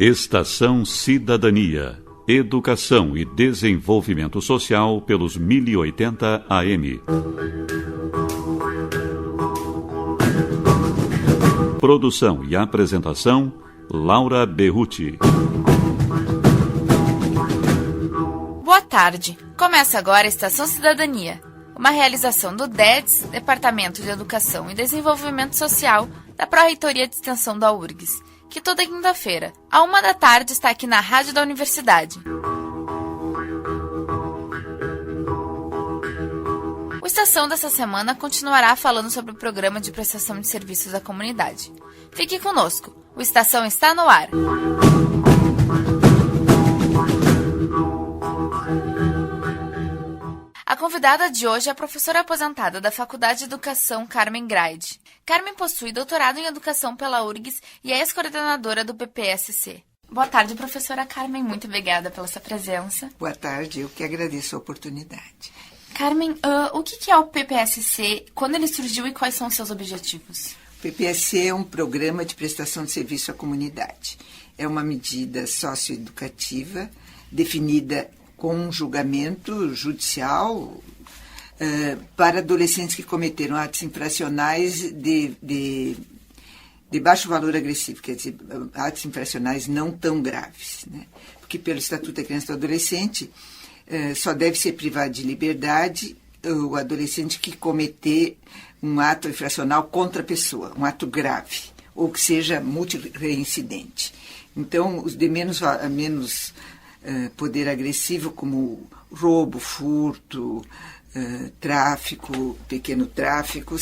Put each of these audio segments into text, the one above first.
Estação Cidadania. Educação e desenvolvimento social pelos 1080 AM. Produção e apresentação, Laura Berruti. Boa tarde. Começa agora a Estação Cidadania, uma realização do DEDS, Departamento de Educação e Desenvolvimento Social, da Pró-Reitoria de Extensão da URGS, que toda quinta-feira, à 13h, está aqui na Rádio da Universidade. O Estação dessa semana continuará falando sobre o programa de prestação de serviços à comunidade. Fique conosco, o Estação está no ar. A convidada de hoje é a professora aposentada da Faculdade de Educação Carmen Graide. Carmen possui doutorado em Educação pela URGS e é ex-coordenadora do PPSC. Boa tarde, professora Carmen. Muito obrigada pela sua presença. Boa tarde, eu que agradeço a oportunidade. Carmen, o que é o PPSC, quando ele surgiu e quais são os seus objetivos? O PPSC é um programa de prestação de serviço à comunidade. É uma medida socioeducativa definida com um julgamento judicial para adolescentes que cometeram atos infracionais de baixo valor agressivo, quer dizer, atos infracionais não tão graves, né? Porque pelo Estatuto da Criança e do Adolescente só deve ser privado de liberdade o adolescente que cometer um ato infracional contra a pessoa, um ato grave, ou que seja multireincidente. Então, os de menos poder agressivo, como roubo, furto, tráfico, pequeno tráfico,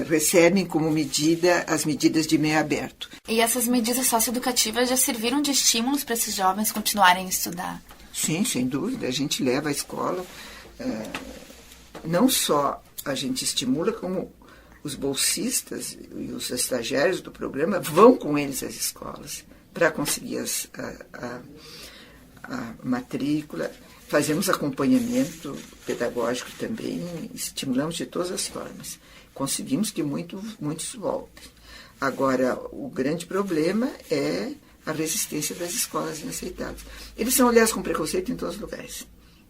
recebem como medida as medidas de meio aberto. E essas medidas socioeducativas já serviram de estímulos para esses jovens continuarem a estudar? Sim, sem dúvida. A gente leva à escola, não só a gente estimula, como os bolsistas e os estagiários do programa vão com eles às escolas para conseguir a matrícula. Fazemos acompanhamento pedagógico também, estimulamos de todas as formas. Conseguimos que muitos voltem. Agora, o grande problema é a resistência das escolas inaceitáveis. Eles são olhados com preconceito em todos os lugares,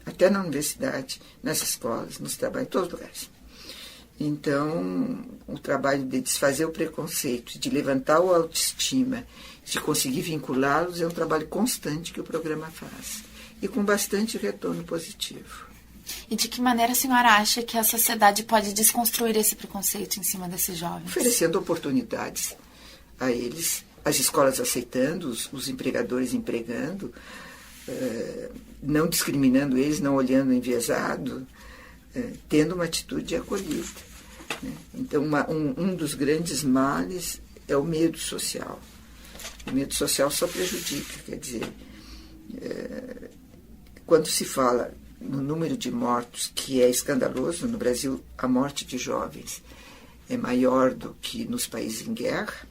até na universidade, nas escolas, nos trabalhos, em todos os lugares. Então, o trabalho de desfazer o preconceito, de levantar a autoestima, de conseguir vinculá-los, é um trabalho constante que o programa faz. E com bastante retorno positivo. E de que maneira a senhora acha que a sociedade pode desconstruir esse preconceito em cima desses jovens? Oferecendo oportunidades a eles, as escolas aceitando, os empregadores empregando, não discriminando eles, não olhando enviesado, tendo uma atitude de acolhida. Então, um dos grandes males é o medo social. O medo social só prejudica, quer dizer, quando se fala no número de mortos, que é escandaloso, no Brasil a morte de jovens é maior do que nos países em guerra,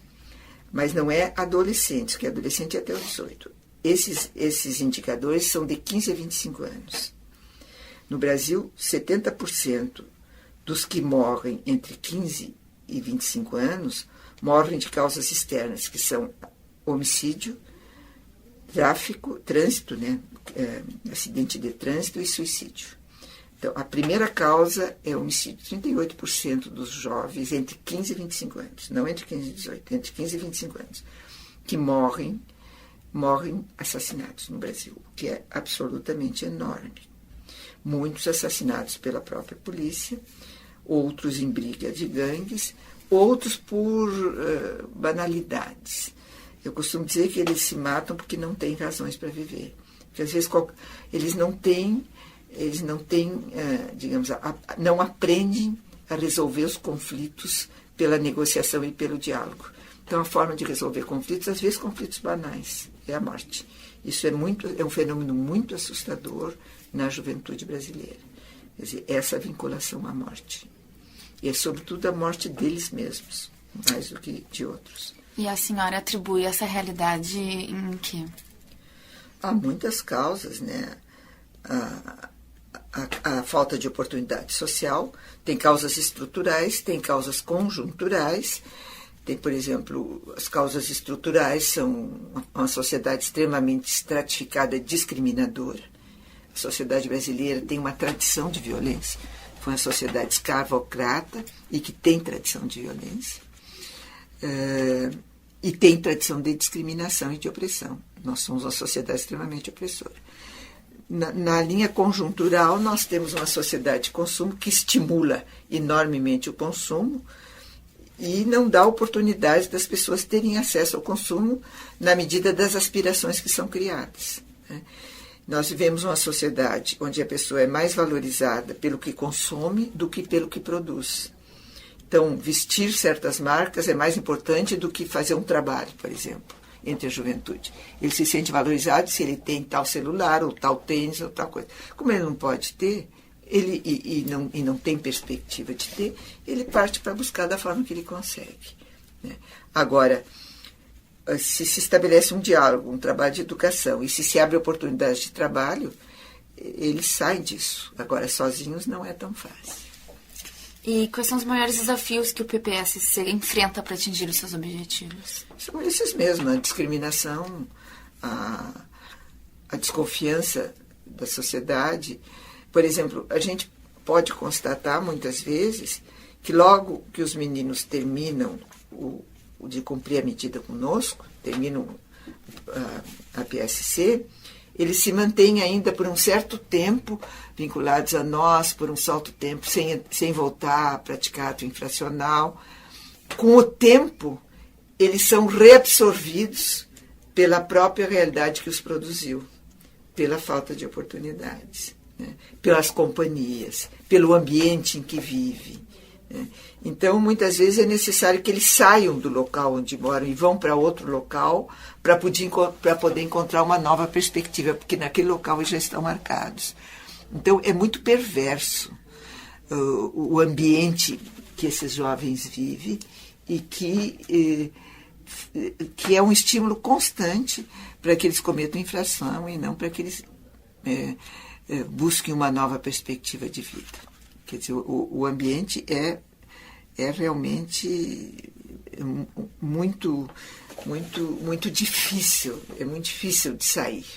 mas não é adolescentes, que adolescente é até os 18. Esses indicadores são de 15 a 25 anos. No Brasil, 70% dos que morrem entre 15 e 25 anos morrem de causas externas, que são homicídio, tráfico, trânsito, né? Acidente de trânsito e suicídio. Então, a primeira causa é homicídio. 38% dos jovens entre 15 e 25 anos, não entre 15 e 18, entre 15 e 25 anos, que morrem assassinados no Brasil, o que é absolutamente enorme. Muitos assassinados pela própria polícia, outros em briga de gangues, outros por banalidades. Eu costumo dizer que eles se matam porque não têm razões para viver. Porque às vezes eles não têm, digamos, não aprendem a resolver os conflitos pela negociação e pelo diálogo. Então, a forma de resolver conflitos, às vezes conflitos banais, é a morte. Isso é um fenômeno muito assustador na juventude brasileira. Quer dizer, essa vinculação à morte. E é sobretudo a morte deles mesmos, mais do que de outros. E a senhora atribui essa realidade em quê? Há muitas causas, né? A falta de oportunidade social, tem causas estruturais, tem causas conjunturais, Tem, por exemplo, as causas estruturais são uma sociedade extremamente estratificada e discriminadora. A sociedade brasileira tem uma tradição de violência. Foi uma sociedade escravocrata e que tem tradição de violência. E tem tradição de discriminação e de opressão. Nós somos uma sociedade extremamente opressora. Na linha conjuntural, nós temos uma sociedade de consumo que estimula enormemente o consumo e não dá oportunidade das pessoas terem acesso ao consumo na medida das aspirações que são criadas. Nós vivemos uma sociedade onde a pessoa é mais valorizada pelo que consome do que pelo que produz. Então, vestir certas marcas é mais importante do que fazer um trabalho, por exemplo, entre a juventude. Ele se sente valorizado se ele tem tal celular, ou tal tênis, ou tal coisa. Como ele não pode ter, e não tem perspectiva de ter, ele parte para buscar da forma que ele consegue. Agora, se estabelece um diálogo, um trabalho de educação, e se abre oportunidades de trabalho, eles saem disso. Agora, sozinhos não é tão fácil. E quais são os maiores desafios que o PPSC enfrenta para atingir os seus objetivos? São esses mesmos, a discriminação, a desconfiança da sociedade. Por exemplo, a gente pode constatar muitas vezes que logo que os meninos terminam de cumprir a medida conosco, terminam a PSC, eles se mantêm ainda por um certo tempo vinculados a nós, por um certo tempo, sem voltar a praticar ato infracional. Com o tempo, eles são reabsorvidos pela própria realidade que os produziu, pela falta de oportunidades, pelas companhias, pelo ambiente em que vive. Então, muitas vezes é necessário que eles saiam do local onde moram e vão para outro local para poder encontrar uma nova perspectiva, porque naquele local eles já estão marcados. Então, é muito perverso o ambiente que esses jovens vivem e que é um estímulo constante para que eles cometam infração e não para que eles busquem uma nova perspectiva de vida. Quer dizer, o ambiente é realmente muito difícil, é muito difícil de sair,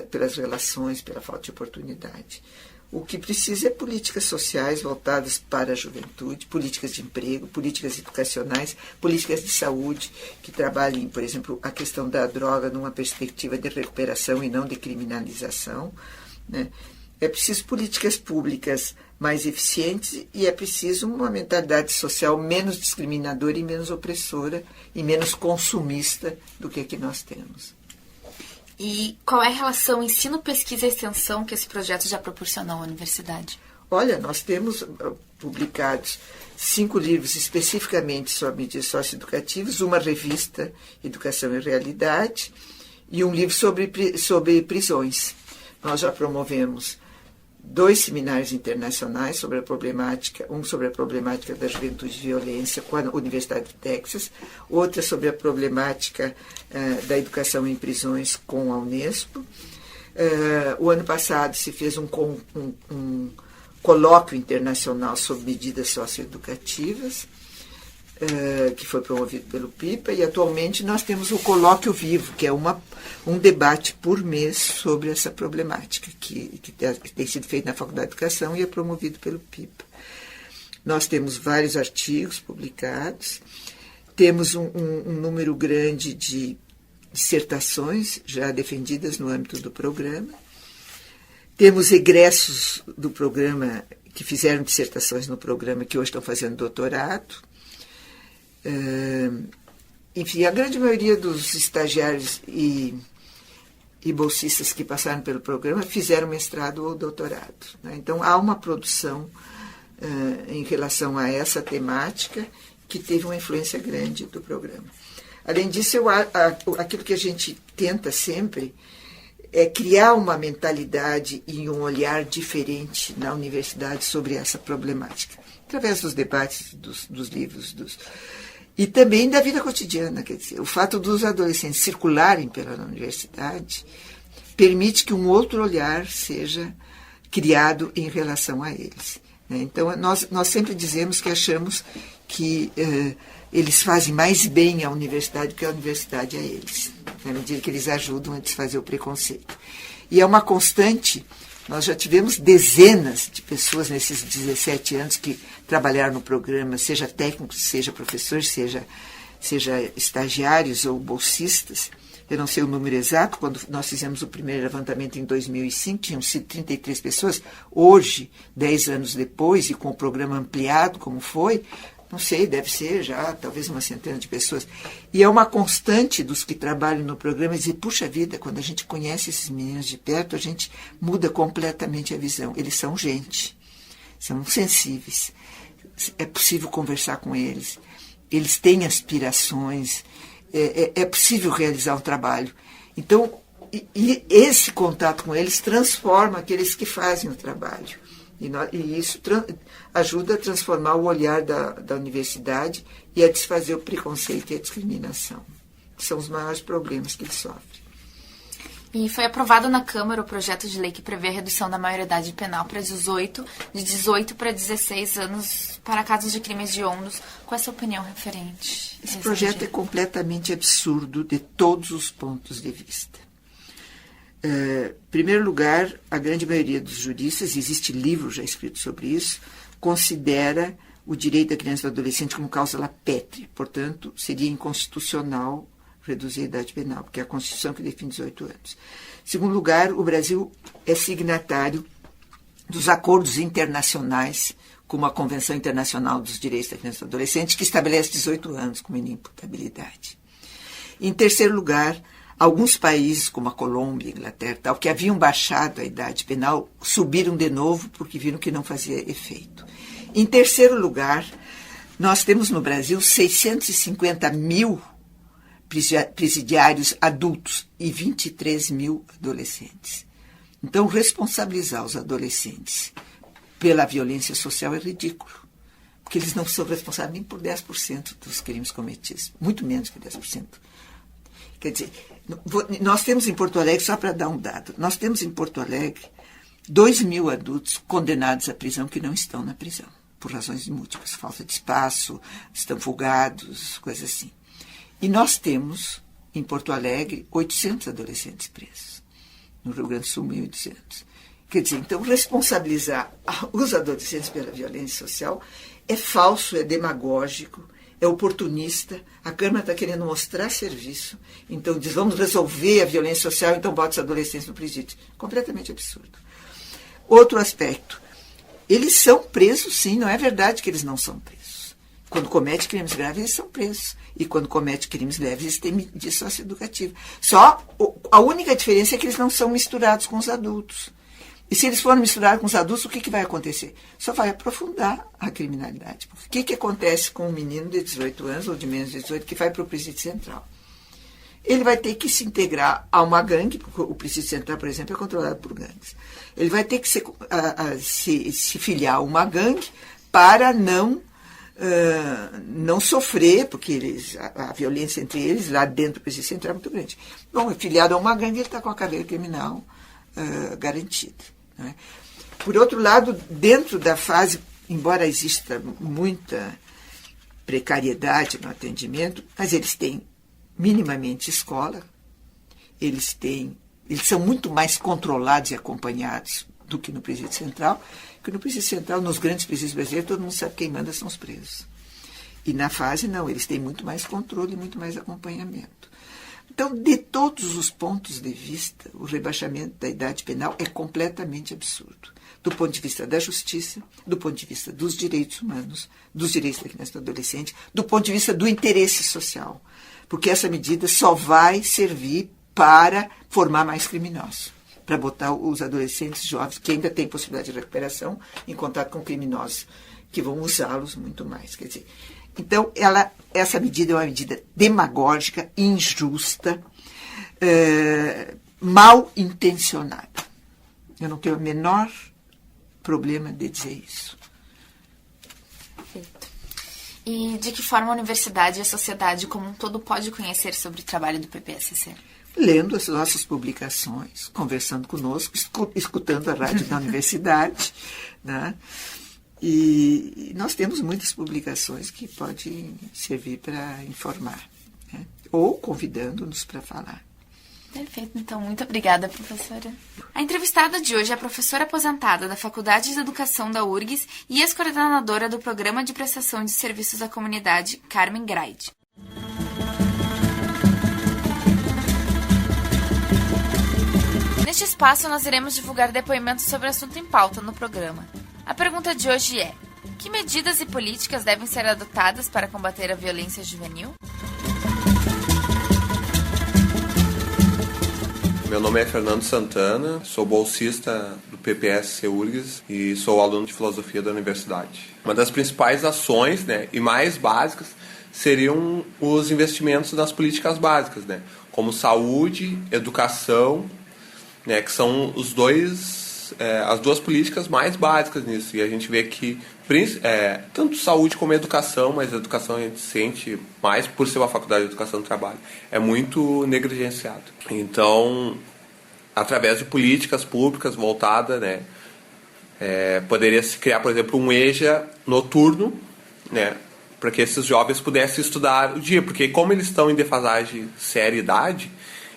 pelas relações, pela falta de oportunidade. O que precisa é políticas sociais voltadas para a juventude, políticas de emprego, políticas educacionais, políticas de saúde, que trabalhem, por exemplo, a questão da droga numa perspectiva de recuperação e não de criminalização, É preciso políticas públicas mais eficientes e é preciso uma mentalidade social menos discriminadora e menos opressora e menos consumista do que a que nós temos. E qual é a relação ensino, pesquisa e extensão que esse projeto já proporcionou à universidade? Olha, nós temos publicados 5 livros especificamente sobre medidas socioeducativas, uma revista, Educação e Realidade, e um livro sobre prisões. Nós já promovemos 2 seminários internacionais sobre a problemática, um sobre a problemática da juventude e violência com a Universidade do Texas, outra sobre a problemática da educação em prisões com a Unesco. O ano passado se fez um colóquio internacional sobre medidas socioeducativas, que foi promovido pelo PIPA, e atualmente nós temos o Colóquio Vivo, que é um debate por mês sobre essa problemática, que tem sido feito na Faculdade de Educação e é promovido pelo PIPA. Nós temos vários artigos publicados, temos um número grande de dissertações já defendidas no âmbito do programa, temos egressos do programa que fizeram dissertações no programa que hoje estão fazendo doutorado. Enfim, a grande maioria dos estagiários e bolsistas que passaram pelo programa fizeram mestrado ou doutorado. Então, há uma produção em relação a essa temática que teve uma influência grande do programa. Além disso, aquilo que a gente tenta sempre é criar uma mentalidade e um olhar diferente na universidade sobre essa problemática, através dos debates, dos livros, e também da vida cotidiana. Quer dizer, o fato dos adolescentes circularem pela universidade permite que um outro olhar seja criado em relação a eles. Então, nós sempre dizemos que achamos que eles fazem mais bem à universidade do que a universidade a eles, na medida que eles ajudam a desfazer o preconceito. E é uma constante, nós já tivemos dezenas de pessoas nesses 17 anos que trabalharam no programa, seja técnicos, seja professores, seja estagiários ou bolsistas. Eu não sei o número exato, quando nós fizemos o primeiro levantamento em 2005, tinham sido 33 pessoas. Hoje, 10 anos depois, e com o programa ampliado, como foi, não sei, deve ser já talvez uma centena de pessoas. E é uma constante dos que trabalham no programa dizer, puxa vida, quando a gente conhece esses meninos de perto, a gente muda completamente a visão. Eles são gente, são sensíveis, é possível conversar com eles, eles têm aspirações, é possível realizar um trabalho. Então, e esse contato com eles transforma aqueles que fazem o trabalho. E isso ajuda a transformar o olhar da universidade e a desfazer o preconceito e a discriminação, que são os maiores problemas que eles sofrem. E foi aprovado na Câmara o projeto de lei que prevê a redução da maioridade penal para 18, de 18 para 16 anos para casos de crimes hediondos. Qual é a sua opinião referente? Esse projeto é completamente absurdo de todos os pontos de vista. Em primeiro lugar, a grande maioria dos juristas, existe livro já escrito sobre isso, considera o direito da criança e do adolescente como cláusula pétrea. Portanto, seria inconstitucional reduzir a idade penal, porque é a Constituição que define 18 anos. Em segundo lugar, o Brasil é signatário dos acordos internacionais, como a Convenção Internacional dos Direitos da Criança e do Adolescente, que estabelece 18 anos como inimputabilidade. Em terceiro lugar, alguns países, como a Colômbia, a Inglaterra, tal, que haviam baixado a idade penal, subiram de novo porque viram que não fazia efeito. Em terceiro lugar, nós temos no Brasil 650 mil presidiários adultos e 23 mil adolescentes. Então, responsabilizar os adolescentes pela violência social é ridículo, porque eles não são responsáveis nem por 10% dos crimes cometidos, muito menos que 10%. Quer dizer, nós temos em Porto Alegre, só para dar um dado, nós temos em Porto Alegre 2 mil adultos condenados à prisão que não estão na prisão, por razões múltiplas, falta de espaço, estão folgados, coisas assim. E nós temos, em Porto Alegre, 800 adolescentes presos. No Rio Grande do Sul, 1.800. Quer dizer, então, responsabilizar os adolescentes pela violência social é falso, é demagógico, é oportunista. A Câmara está querendo mostrar serviço. Então, diz, vamos resolver a violência social, então bota os adolescentes no presídio. Completamente absurdo. Outro aspecto. Eles são presos, sim, não é verdade que eles não são presos. Quando comete crimes graves, eles são presos. E quando comete crimes leves, eles têm medida socioeducativa. Só a única diferença é que eles não são misturados com os adultos. E se eles forem misturados com os adultos, o que vai acontecer? Só vai aprofundar a criminalidade. O que acontece com um menino de 18 anos ou de menos de 18 que vai para o presídio central? Ele vai ter que se integrar a uma gangue, porque o presídio central, por exemplo, é controlado por gangues. Ele vai ter que se filiar a uma gangue para não sofrer, porque a violência entre eles, lá dentro do presídio central, é muito grande. Bom, filiado a uma gangue, ele está com a carreira criminal garantida. Né? Por outro lado, dentro da fase, embora exista muita precariedade no atendimento, mas eles têm minimamente escola, eles são muito mais controlados e acompanhados do que no presídio central, porque no presídio central, nos grandes presídios brasileiros, todo mundo sabe que quem manda são os presos. E na fase, não, eles têm muito mais controle e muito mais acompanhamento. Então, de todos os pontos de vista, o rebaixamento da idade penal é completamente absurdo. Do ponto de vista da justiça, do ponto de vista dos direitos humanos, dos direitos da criança e do adolescente, do ponto de vista do interesse social. Porque essa medida só vai servir para formar mais criminosos, para botar os adolescentes jovens, que ainda têm possibilidade de recuperação, em contato com criminosos, que vão usá-los muito mais. Quer dizer, então, essa medida é uma medida demagógica, injusta, mal intencionada. Eu não tenho o menor problema de dizer isso. Perfeito. E de que forma a universidade e a sociedade como um todo pode conhecer sobre o trabalho do PPSC? Lendo as nossas publicações, conversando conosco, escutando a rádio da universidade, né? E nós temos muitas publicações que podem servir para informar, né? Ou convidando-nos para falar. Perfeito, então, muito obrigada, professora. A entrevistada de hoje é a professora aposentada da Faculdade de Educação da URGS e ex-coordenadora do Programa de Prestação de Serviços à Comunidade, Carmen Graide. Neste espaço, nós iremos divulgar depoimentos sobre o assunto em pauta no programa. A pergunta de hoje é: que medidas e políticas devem ser adotadas para combater a violência juvenil? Meu nome é Fernando Santana, sou bolsista do PPS URGS e sou aluno de filosofia da universidade. Uma das principais ações, né, e mais básicas seriam os investimentos nas políticas básicas, né, como saúde, educação, né, que são as duas políticas mais básicas nisso. E a gente vê que tanto saúde como educação, mas a educação a gente sente mais por ser uma faculdade de educação do trabalho, é muito negligenciado. Então, através de políticas públicas voltadas, né, poderia se criar, por exemplo, um EJA noturno, né, para que esses jovens pudessem estudar o dia, porque como eles estão em defasagem séria idade,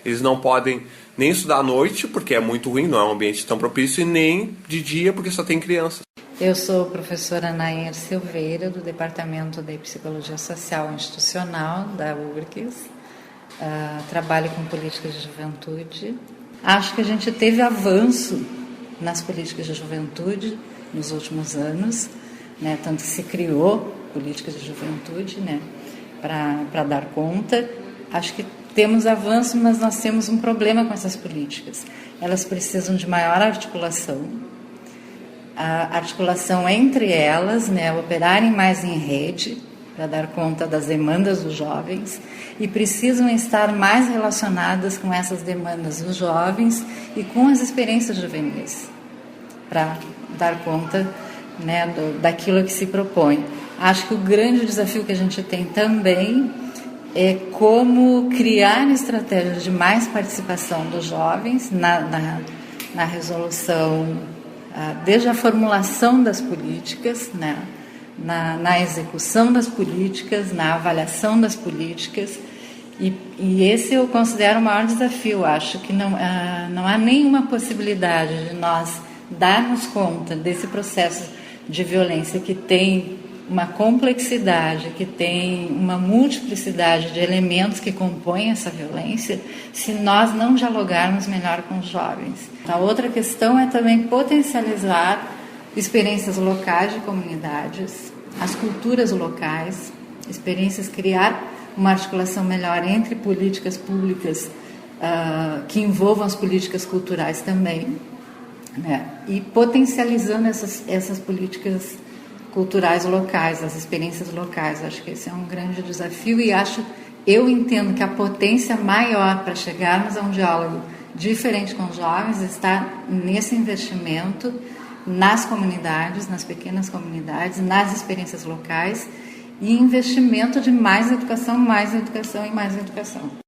eles não podem nem estudar à noite, porque é muito ruim, não é um ambiente tão propício, e nem de dia, porque só tem crianças. Eu sou a professora Nair Silveira, do Departamento de Psicologia Social Institucional da URGS. Trabalho com políticas de juventude. Acho que a gente teve avanço nas políticas de juventude nos últimos anos, né? Tanto que se criou políticas de juventude, né, para dar conta. Acho que temos avanço, mas nós temos um problema com essas políticas. Elas precisam de maior articulação. A articulação entre elas, né, operarem mais em rede para dar conta das demandas dos jovens e precisam estar mais relacionadas com essas demandas dos jovens e com as experiências juvenis para dar conta, né, daquilo que se propõe. Acho que o grande desafio que a gente tem também é como criar estratégias de mais participação dos jovens na resolução, desde a formulação das políticas, né, na execução das políticas, na avaliação das políticas, e esse eu considero o maior desafio. Acho que não há nenhuma possibilidade de nós darmos conta desse processo de violência que tem uma complexidade, que tem uma multiplicidade de elementos que compõem essa violência, se nós não dialogarmos melhor com os jovens. A outra questão é também potencializar experiências locais de comunidades, as culturas locais, experiências, criar uma articulação melhor entre políticas públicas que envolvam as políticas culturais também, né? E potencializando essas políticas culturais locais, as experiências locais. Acho que esse é um grande desafio e eu entendo que a potência maior para chegarmos a um diálogo diferente com os jovens está nesse investimento nas comunidades, nas pequenas comunidades, nas experiências locais e investimento de mais educação e mais educação.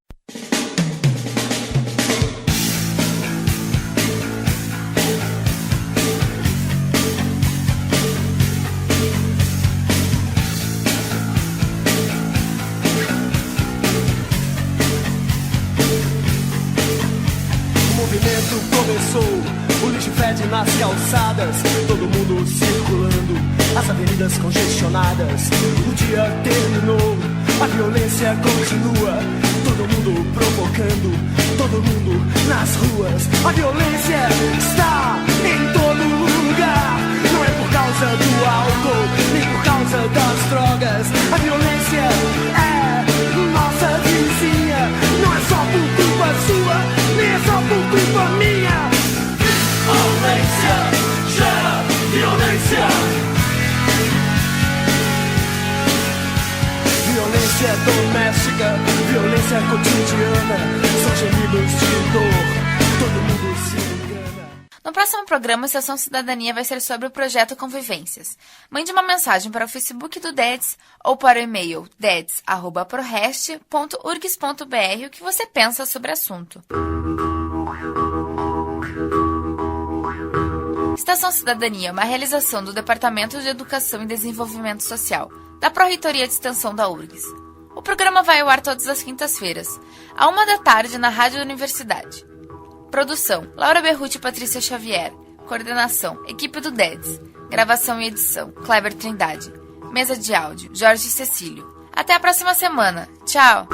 O lixo fede nas calçadas, todo mundo circulando, as avenidas congestionadas. O dia terminou, a violência continua, todo mundo provocando, todo mundo nas ruas. A violência está em todo lugar, não é por causa do álcool, nem por causa das drogas. A violência é nossa vizinha, não é só por culpa sua, nem é só por culpa minha. Violência gera violência. Violência doméstica, violência cotidiana, são gemidos de dor, todo mundo se engana. No próximo programa, a Estação Cidadania vai ser sobre o projeto Convivências. Mande uma mensagem para o Facebook do DEDS ou para o e-mail deds@proreste.urgs.br o que você pensa sobre o assunto. Estação Cidadania é uma realização do Departamento de Educação e Desenvolvimento Social, da Pró-Reitoria de Extensão da URGS. O programa vai ao ar todas as quintas-feiras, à 13h na Rádio da Universidade. Produção, Laura Berruti e Patrícia Xavier. Coordenação, equipe do DEDS. Gravação e edição, Kleber Trindade. Mesa de áudio, Jorge Cecílio. Até a próxima semana. Tchau!